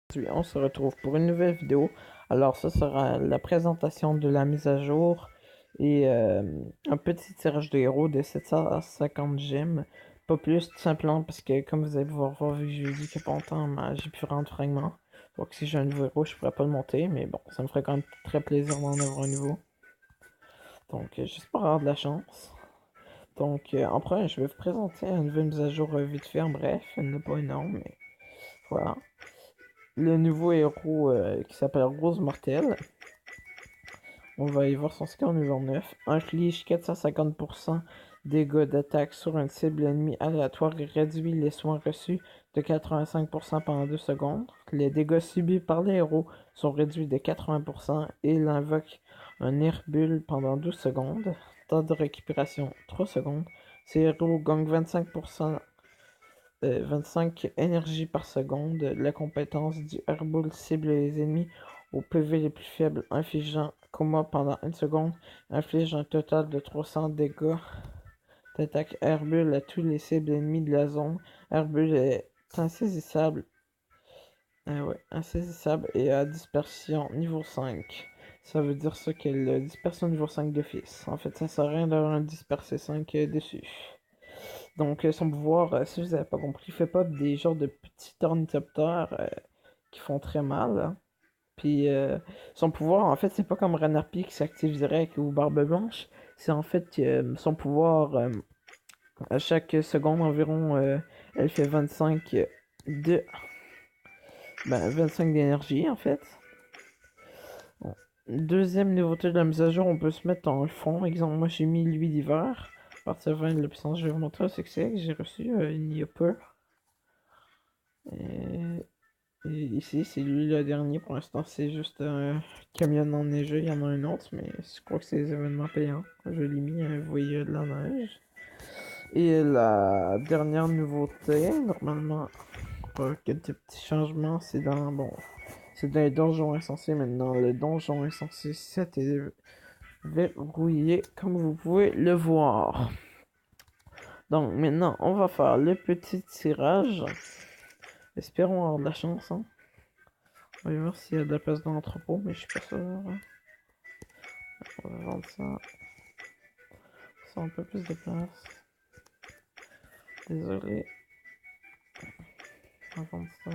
Aujourd'hui, on se retrouve pour une nouvelle vidéo. Alors, ce sera la présentation de la mise à jour et un petit tirage de héros de 750 gemmes. Pas plus, tout simplement parce que, comme vous allez pouvoir voir, vu que j'ai dit qu'il n'y a pas longtemps, j'ai plus rendre de fragments. Donc, si j'ai un nouveau héros, je pourrais pas le monter, mais bon, ça me ferait quand même très plaisir d'en avoir un nouveau. Donc, j'espère avoir de la chance. Donc, en premier, je vais vous présenter une nouvelle mise à jour vite fait. En bref, elle n'est pas énorme, mais voilà. Le nouveau héros qui s'appelle Rose Martel. On va y voir son score niveau 9. Inflige 450% dégâts d'attaque sur une cible ennemie aléatoire et réduit les soins reçus de 85% pendant 2 secondes. Les dégâts subis par les héros sont réduits de 80% et il invoque un Airbull pendant 12 secondes. Temps de récupération 3 secondes. Ces héros gagnent 25%, 25 énergie par seconde. La compétence du Airbull cible les ennemis au PV les plus faibles, infligeant coma pendant 1 seconde, inflige un total de 300 dégâts d'attaque Airbull à tous les cibles ennemies de la zone. Airbull est insaisissable, insaisissable et à dispersion niveau 5. Ça veut dire ça qu'elle a dispersion niveau 5 d'office. En fait, ça sert à rien d'avoir un dispersé 5 dessus. Donc, son pouvoir, si vous n'avez pas compris, il fait pas des genres de petits ornithoptères qui font très mal. Hein. Puis, son pouvoir, en fait, c'est pas comme Renarpie qui s'active direct ou Barbe Blanche. C'est en fait que son pouvoir, à chaque seconde environ, elle fait 25 de. 25 d'énergie, en fait. Bon. Deuxième nouveauté de la mise à jour, on peut se mettre en fond. Exemple, moi j'ai mis lui d'hiver. À partir de 20 de la puissance, je vais vous montrer le succès que j'ai reçu. Il n'y a pas. Et ici, c'est lui le dernier. Pour l'instant, c'est juste un camion enneigé. Il y en a un autre, mais je crois que c'est les événements payants. Je l'ai mis, vous voyez de la neige. Et la dernière nouveauté, normalement, quelques petits changements, c'est dans, bon, c'est dans les donjons insensés maintenant. Le donjon insensé 7 est verrouillé, comme vous pouvez le voir. Donc maintenant, on va faire le petit tirage. Espérons avoir de la chance, hein. On va voir s'il y a de la place dans l'entrepôt, mais je suis pas sûr. Hein. On va vendre ça. Ça a un peu plus de place. Désolé. On va vendre ça.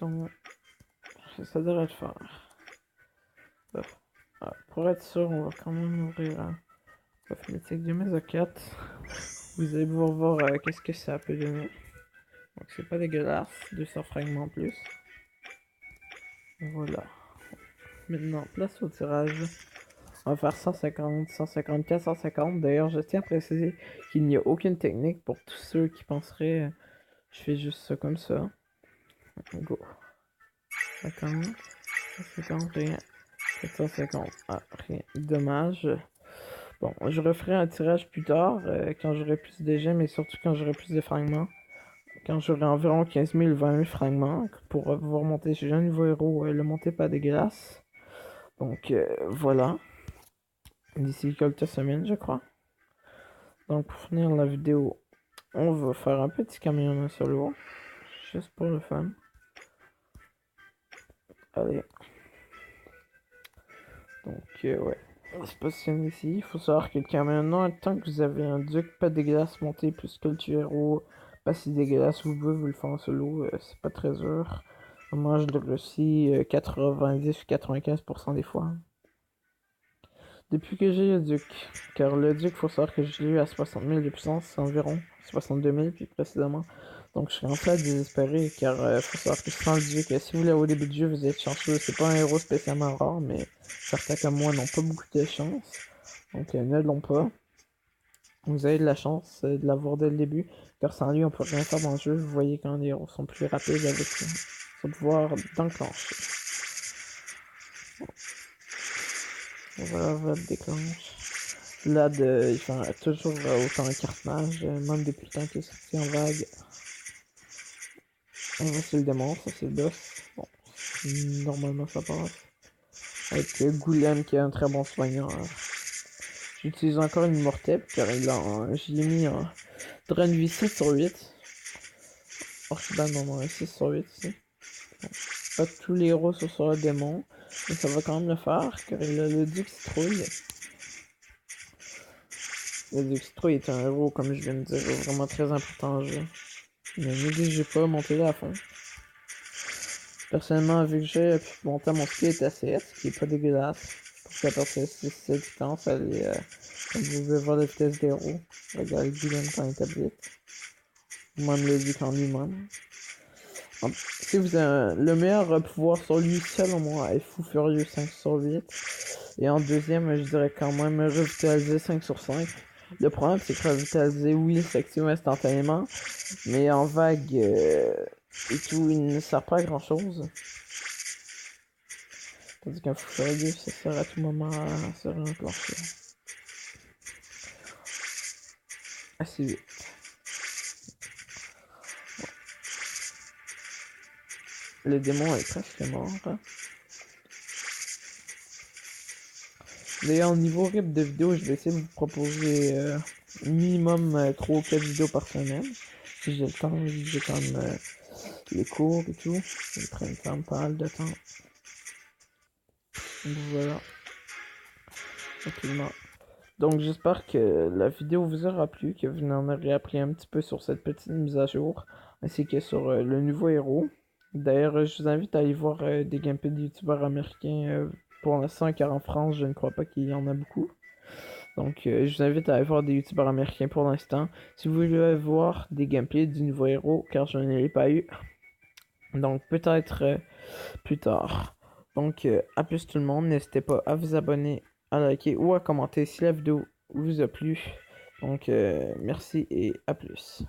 Donc, ça devrait le faire. Pour être sûr, on va quand même ouvrir un Cosmétique de Mesa 4. Vous allez pouvoir voir qu'est-ce que ça peut donner. Donc c'est pas dégueulasse. 200 fragments en plus. Voilà. Maintenant, place au tirage. On va faire 150, 154, 150. D'ailleurs, je tiens à préciser qu'il n'y a aucune technique pour tous ceux qui penseraient je fais juste ça comme ça. Go. 50, 150, rien. 750, ah, rien. Dommage. Bon, je referai un tirage plus tard, quand j'aurai plus de gemmes et surtout quand j'aurai plus de fragments. Quand j'aurai environ 15 000, 20 000 fragments pour pouvoir monter. J'ai un nouveau héros, le monter pas dégueulasse. Donc voilà. D'ici quelques semaines, je crois. Donc pour finir la vidéo, on va faire un petit camion en solo. Juste pour le fun. Allez. Donc ouais. On se positionne ici. Il faut savoir que le camion, tant que vous avez un duc pas dégueulasse monté plus que le héros pas si dégueulasse, vous pouvez vous le faire en solo. C'est pas très dur. Moi je le réussis 90 ou 95% des fois. Depuis que j'ai le duc, car le duc, faut savoir que je l'ai eu à 60 000 de puissance, environ 62 000 plus précédemment. Donc je suis en fait désespéré, car faut savoir que sans le duc, si vous l'avez au début du jeu, vous êtes chanceux. C'est pas un héros spécialement rare, mais certains comme moi n'ont pas beaucoup de chance. Donc ne l'ont pas. Vous avez de la chance de l'avoir dès le début, car sans lui, on peut rien faire dans le jeu. Vous voyez quand les héros sont plus rapides avec son pouvoir d'enclencher. Voilà, votre déclenche. Là, il fait toujours autant un cartonnage, même depuis le temps qu'il est sorti en vague. On va c'est le démon, ça c'est le boss. Bon, normalement ça passe. Avec Goulem qui est un très bon soigneur. J'utilise encore une Mortep car j'y ai mis un drain de vie 6 sur 8. Orchiban, non, 6 sur 8 ici. Pas tous les héros sont sur le démon, mais ça va quand même le faire, car il a le Duc Citrouille. Le Duc Citrouille est un héros, comme je viens de dire, vraiment très important en jeu. Ne négligez pas, montez-le à fond. Personnellement, vu que j'ai pu monter mon ski est assez ce qui est pas dégueulasse. Parce qu'à partir de 6 distances, elle est, comme vous pouvez voir la vitesse des héros. Regardez Dylan quand il est vite. Ou même le Duc en lui-même. Si vous avez le meilleur pouvoir sur lui, selon moi, est Fou Furieux 5 sur 8. Et en deuxième, je dirais quand même revitaliser 5 sur 5. Le problème, c'est que revitaliser, oui, s'active instantanément. Mais en vague et tout, il ne sert pas à grand chose. Tandis qu'un Fou Furieux, ça sert à tout moment à se réenclencher. Assez vite. Le démon est presque mort. D'ailleurs, au niveau rythme de vidéo, je vais essayer de vous proposer minimum 3 ou 4 vidéos par semaine. Si j'ai le temps, j'ai quand même les cours et tout. Ils prennent quand même pas mal de temps. Donc voilà. Tranquillement. Donc j'espère que la vidéo vous aura plu, que vous en aurez appris un petit peu sur cette petite mise à jour, ainsi que sur le nouveau héros. D'ailleurs, je vous invite à aller voir des gameplays de youtubeurs américains pour l'instant, car en France, je ne crois pas qu'il y en a beaucoup. Donc, je vous invite à aller voir des youtubeurs américains pour l'instant. Si vous voulez voir des gameplays du nouveau héros, car je ne l'ai pas eu. Donc, peut-être plus tard. Donc, à plus tout le monde. N'hésitez pas à vous abonner, à liker ou à commenter si la vidéo vous a plu. Donc, merci et à plus.